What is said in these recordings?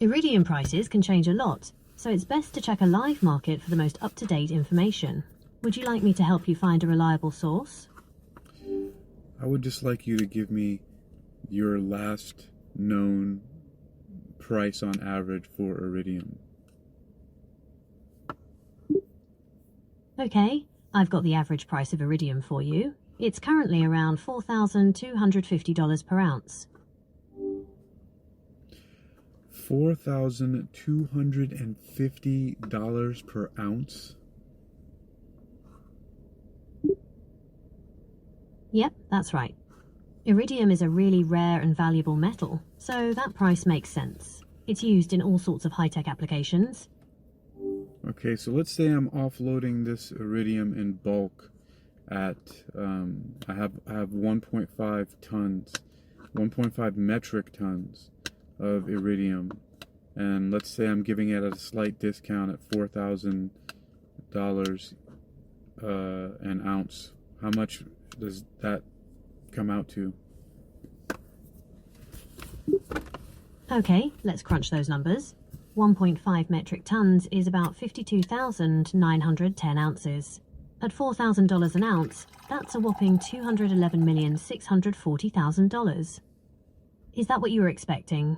Iridium prices can change a lot, so it's best to check a live market for the most up-to-date information. Would you like me to help you find a reliable source? I would just like you to give me your last known price on average for Iridium. Okay, I've got the average price of Iridium for you. It's currently around $4,250 per ounce. $4,250 per ounce? Yep, that's right. Iridium is a really rare and valuable metal, so that price makes sense. It's used in all sorts of high-tech applications. Okay, so let's say I'm offloading this Iridium in bulk at, I have 1.5 tons, 1.5 metric tons of Iridium, and let's say I'm giving it at a slight discount at $4,000 an ounce. How much does that come out to? Okay, let's crunch those numbers. 1.5 metric tons is about 52,910 ounces. At $4,000 an ounce, that's a whopping $211,640,000. Is that what you were expecting?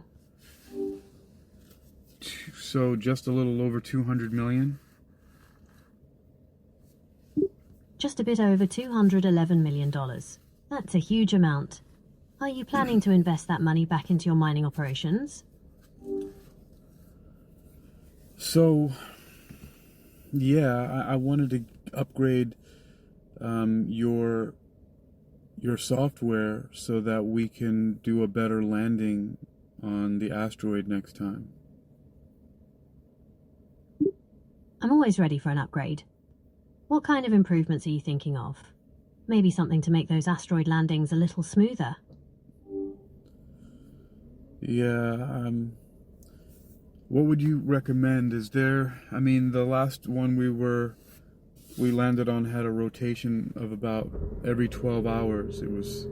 So just a little over 200 million? Just a bit over $211 million. That's a huge amount. Are you planning to invest that money back into your mining operations? So, yeah, I wanted to upgrade your software so that we can do a better landing on the asteroid next time. I'm always ready for an upgrade. What kind of improvements are you thinking of? Maybe something to make those asteroid landings a little smoother? Yeah, what would you recommend? Is there, I mean, the last one we landed on had a rotation of about every 12 hours. It was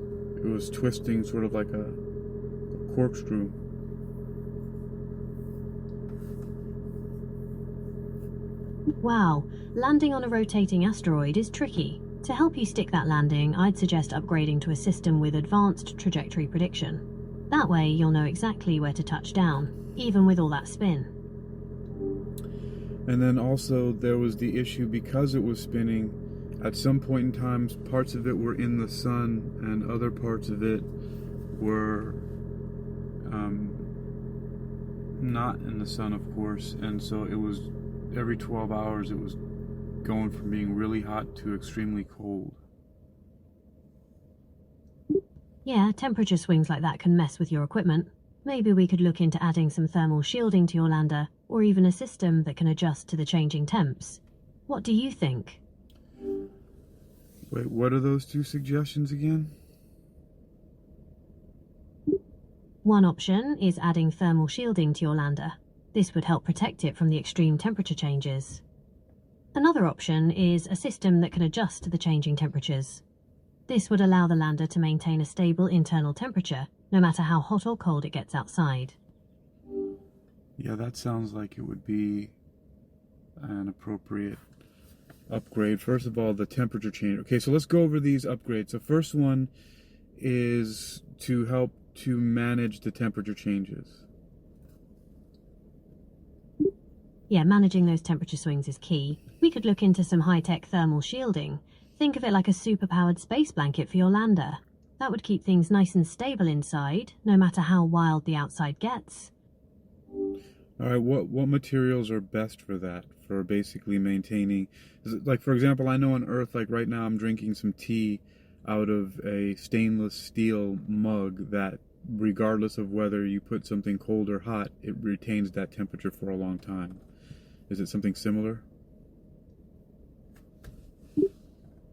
twisting sort of like a corkscrew. Wow, landing on a rotating asteroid is tricky. To help you stick that landing, I'd suggest upgrading to a system with advanced trajectory prediction. That way you'll know exactly where to touch down, even with all that spin. And then also there was the issue, because it was spinning, at some point in time parts of it were in the sun and other parts of it were not in the sun, of course, and so it was every 12 hours it was going from being really hot to extremely cold. Yeah, temperature swings like that can mess with your equipment. Maybe we could look into adding some thermal shielding to your lander, or even a system that can adjust to the changing temps. What do you think? Wait, what are those two suggestions again? One option is adding thermal shielding to your lander. This would help protect it from the extreme temperature changes. Another option is a system that can adjust to the changing temperatures. This would allow the lander to maintain a stable internal temperature, no matter how hot or cold it gets outside. Yeah, that sounds like it would be an appropriate upgrade. First of all, the temperature change. Okay, so let's go over these upgrades. The first one is to help to manage the temperature changes. Yeah, managing those temperature swings is key. We could look into some high-tech thermal shielding. Think of it like a super-powered space blanket for your lander. That would keep things nice and stable inside, no matter how wild the outside gets. All right, what materials are best for that, for basically maintaining? Is it, like, for example, I know on Earth, like right now I'm drinking some tea out of a stainless steel mug that, regardless of whether you put something cold or hot, it retains that temperature for a long time. Is it something similar?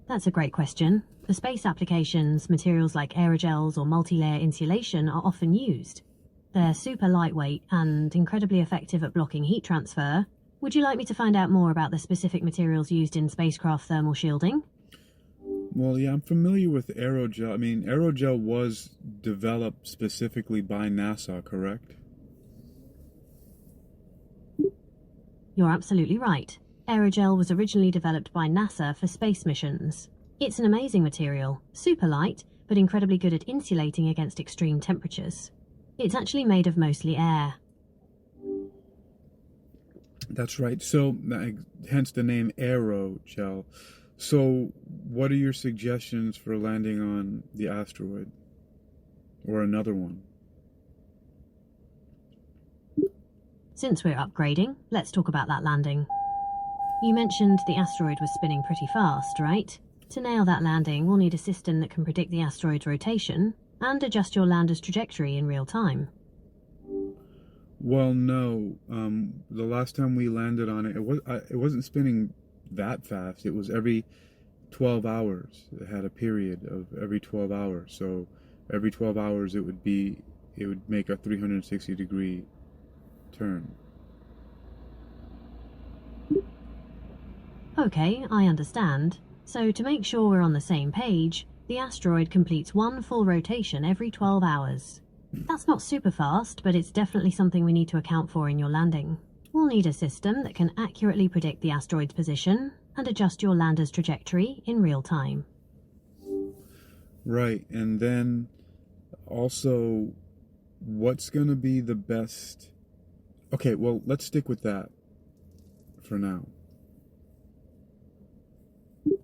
That's a great question. For space applications, materials like aerogels or multi-layer insulation are often used. They're super lightweight and incredibly effective at blocking heat transfer. Would you like me to find out more about the specific materials used in spacecraft thermal shielding? Well, yeah, I'm familiar with aerogel. I mean, aerogel was developed specifically by NASA, correct? You're absolutely right. Aerogel was originally developed by NASA for space missions. It's an amazing material, super light, but incredibly good at insulating against extreme temperatures. It's actually made of mostly air. That's right. So, hence the name aerogel. So, what are your suggestions for landing on the asteroid? Or another one? Since we're upgrading, let's talk about that landing. You mentioned the asteroid was spinning pretty fast, right? To nail that landing, we'll need a system that can predict the asteroid's rotation and adjust your lander's trajectory in real time. Well, no. The last time we landed on it, it wasn't spinning that fast. It was every 12 hours. It had a period of every 12 hours. So every 12 hours it would make a 360-degree turn. Okay, I understand. So to make sure we're on the same page, the asteroid completes one full rotation every 12 hours. That's not super fast, but it's definitely something we need to account for in your landing. We'll need a system that can accurately predict the asteroid's position and adjust your lander's trajectory in real time. Right, and then also, what's going to be the best... Okay, well, let's stick with that for now.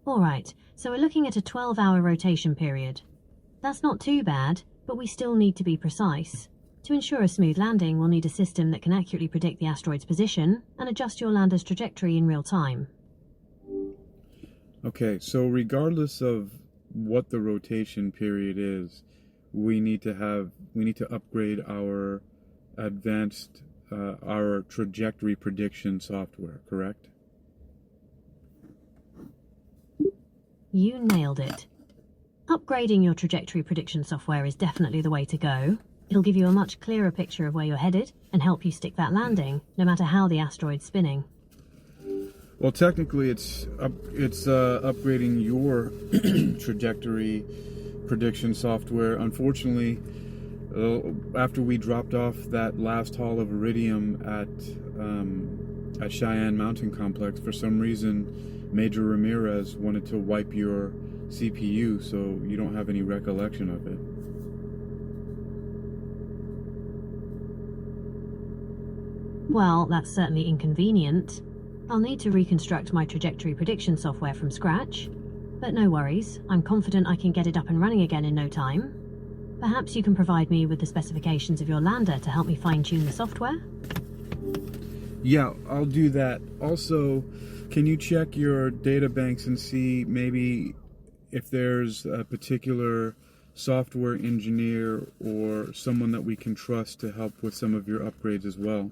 Alright, so we're looking at a 12-hour rotation period. That's not too bad, but we still need to be precise. To ensure a smooth landing, we'll need a system that can accurately predict the asteroid's position and adjust your lander's trajectory in real time. Okay, so regardless of what the rotation period is, we need to upgrade our advanced our trajectory prediction software, correct? You nailed it. Upgrading your trajectory prediction software is definitely the way to go. It'll give you a much clearer picture of where you're headed and help you stick that landing, no matter how the asteroid's spinning. Well, technically, it's upgrading your trajectory prediction software. Unfortunately, after we dropped off that last haul of Iridium at Cheyenne Mountain Complex, for some reason, Major Ramirez wanted to wipe your CPU, so you don't have any recollection of it. Well, that's certainly inconvenient. I'll need to reconstruct my trajectory prediction software from scratch. But no worries, I'm confident I can get it up and running again in no time. Perhaps you can provide me with the specifications of your lander to help me fine-tune the software? Yeah, I'll do that. Also, can you check your data banks and see maybe if there's a particular software engineer or someone that we can trust to help with some of your upgrades as well?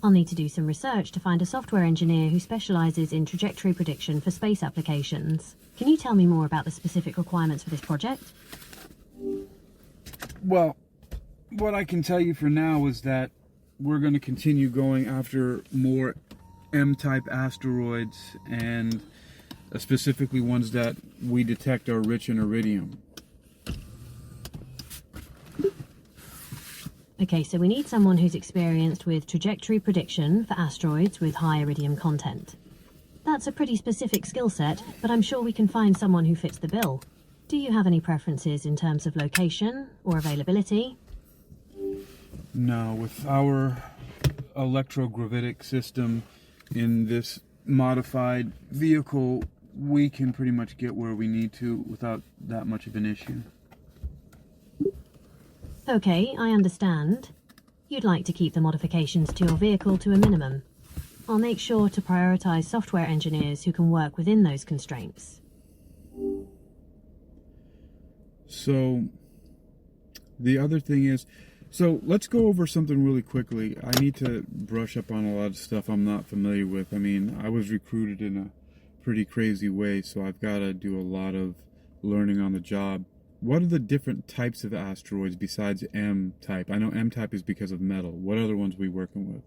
I'll need to do some research to find a software engineer who specializes in trajectory prediction for space applications. Can you tell me more about the specific requirements for this project? Well, what I can tell you for now is that we're going to continue going after more M-type asteroids, and specifically ones that we detect are rich in iridium. Okay, so we need someone who's experienced with trajectory prediction for asteroids with high iridium content. That's a pretty specific skill set, but I'm sure we can find someone who fits the bill. Do you have any preferences in terms of location or availability? No, with our electrogravitic system in this modified vehicle, we can pretty much get where we need to without that much of an issue. Okay, I understand. You'd like to keep the modifications to your vehicle to a minimum. I'll make sure to prioritize software engineers who can work within those constraints. So, the other thing is, so let's go over something really quickly. I need to brush up on a lot of stuff I'm not familiar with. I mean, I was recruited in a pretty crazy way, so I've got to do a lot of learning on the job. What are the different types of asteroids besides M-type? I know M-type is because of metal. What other ones are we working with?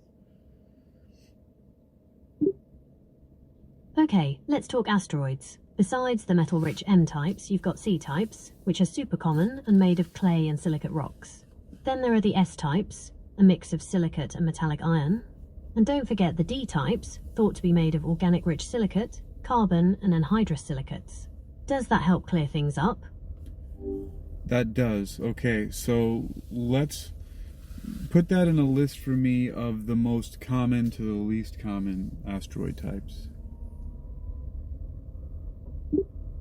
Okay, let's talk asteroids. Besides the metal-rich M-types, you've got C-types, which are super common and made of clay and silicate rocks. Then there are the S-types, a mix of silicate and metallic iron. And don't forget the D types, thought to be made of organic-rich silicate, carbon and anhydrous silicates. Does that help clear things up? That does. Okay, so let's put that in a list for me of the most common to the least common asteroid types.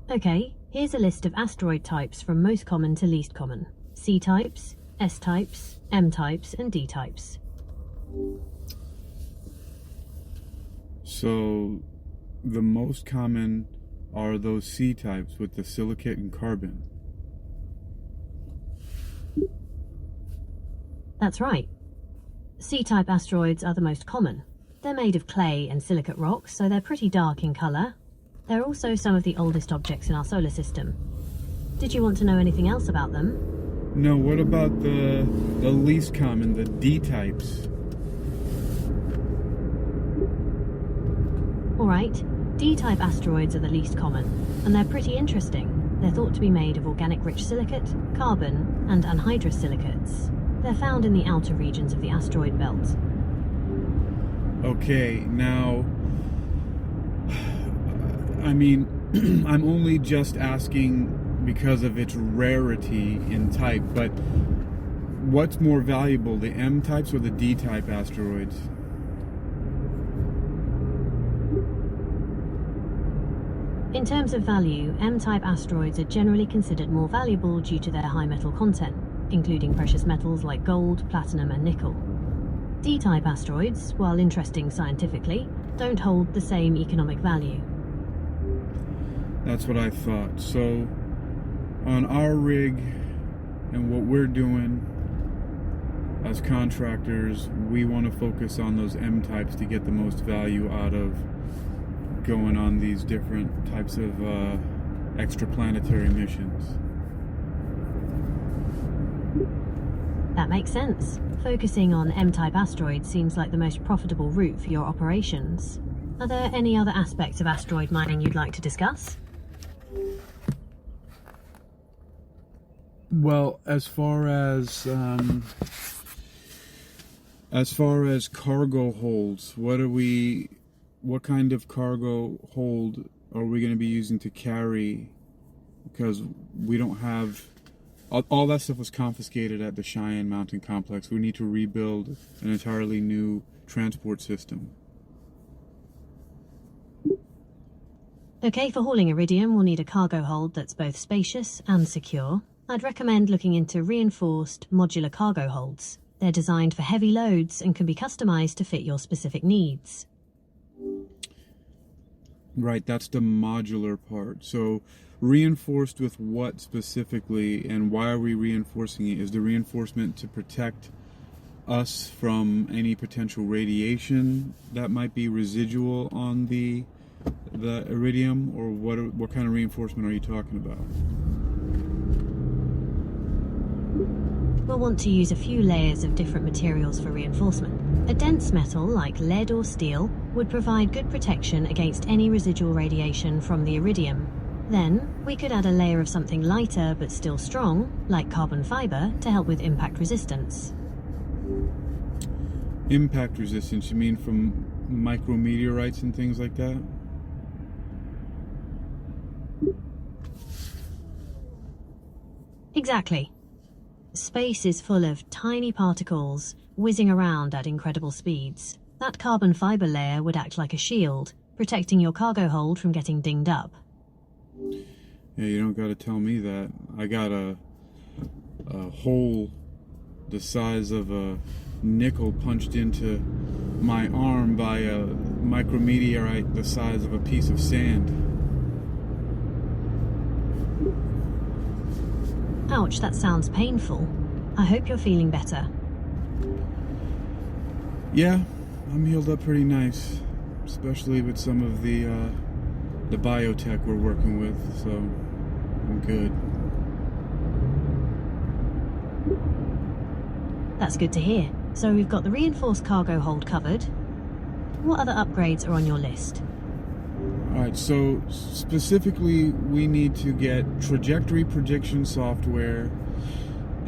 Okay, here's a list of asteroid types from most common to least common. C types, S types, M types, and D types. So the most common are those C types with the silicate and carbon. That's right. C-type asteroids are the most common. They're made of clay and silicate rocks, so they're pretty dark in colour. They're also some of the oldest objects in our solar system. Did you want to know anything else about them? No, what about the least common, the D types? Alright, D-type asteroids are the least common, and they're pretty interesting. They're thought to be made of organic-rich silicate, carbon, and anhydrous silicates. They're found in the outer regions of the asteroid belt. Okay, now, I mean, I'm only just asking because of its rarity in type, but what's more valuable, the M types or the D type asteroids? In terms of value, M-type asteroids are generally considered more valuable due to their high metal content, including precious metals like gold, platinum, and nickel. D-type asteroids, while interesting scientifically, don't hold the same economic value. That's what I thought. So, on our rig and what we're doing as contractors, we want to focus on those M types to get the most value out of going on these different types of extraplanetary missions. That makes sense. Focusing on M-type asteroids seems like the most profitable route for your operations. Are there any other aspects of asteroid mining you'd like to discuss? Well, as far as cargo holds, what kind of cargo hold are we going to be using to carry? Because we don't have all that stuff was confiscated at the Cheyenne Mountain Complex. We need to rebuild an entirely new transport system. Okay, for hauling iridium, we'll need a cargo hold that's both spacious and secure. I'd recommend looking into reinforced modular cargo holds. They're designed for heavy loads and can be customized to fit your specific needs. Right, that's the modular part. So reinforced with what specifically, and why are we reinforcing it? Is the reinforcement to protect us from any potential radiation that might be residual on the iridium, or what kind of reinforcement are you talking about? We'll want to use a few layers of different materials for reinforcement. A dense metal like lead or steel would provide good protection against any residual radiation from the iridium. Then, we could add a layer of something lighter but still strong, like carbon fiber, to help with impact resistance. Impact resistance, you mean from micrometeorites and things like that? Exactly. Space is full of tiny particles whizzing around at incredible speeds. That carbon fiber layer would act like a shield, protecting your cargo hold from getting dinged up. Yeah, you don't gotta tell me that. I got a hole the size of a nickel punched into my arm by a micrometeorite the size of a piece of sand. Ouch, that sounds painful. I hope you're feeling better. Yeah, I'm healed up pretty nice, especially with some of the biotech we're working with, so I'm good. That's good to hear. So we've got the reinforced cargo hold covered. What other upgrades are on your list? Alright, so specifically we need to get trajectory prediction software,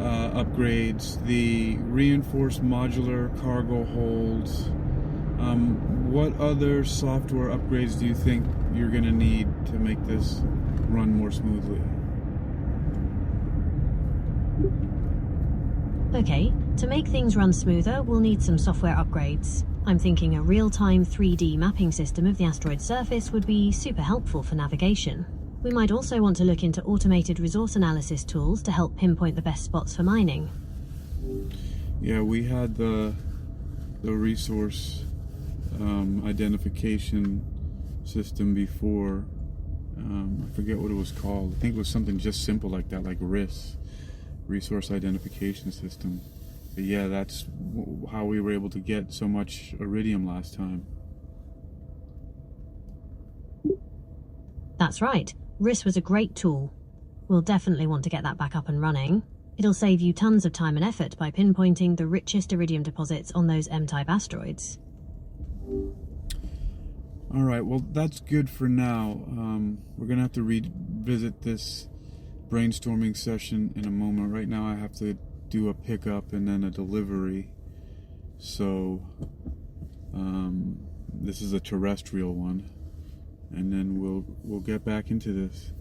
upgrades, the reinforced modular cargo holds. What other software upgrades do you think you're going to need to make this run more smoothly? Okay, to make things run smoother, we'll need some software upgrades. I'm thinking a real-time 3D mapping system of the asteroid surface would be super helpful for navigation. We might also want to look into automated resource analysis tools to help pinpoint the best spots for mining. Yeah, we had the resource identification system before. I forget what it was called. I think it was something just simple like that, like RIS, Resource Identification System. But yeah, that's how we were able to get so much Iridium last time. That's right. RIS was a great tool. We'll definitely want to get that back up and running. It'll save you tons of time and effort by pinpointing the richest iridium deposits on those M-type asteroids. All right, well, that's good for now. We're going to have to revisit this brainstorming session in a moment. Right now I have to do a pickup and then a delivery. So this is a terrestrial one. And then we'll get back into this.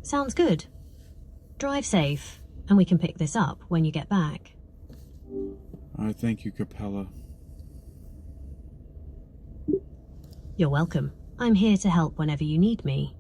Sounds good. Drive safe, and we can pick this up when you get back. All right, thank you, Capella. You're welcome. I'm here to help whenever you need me.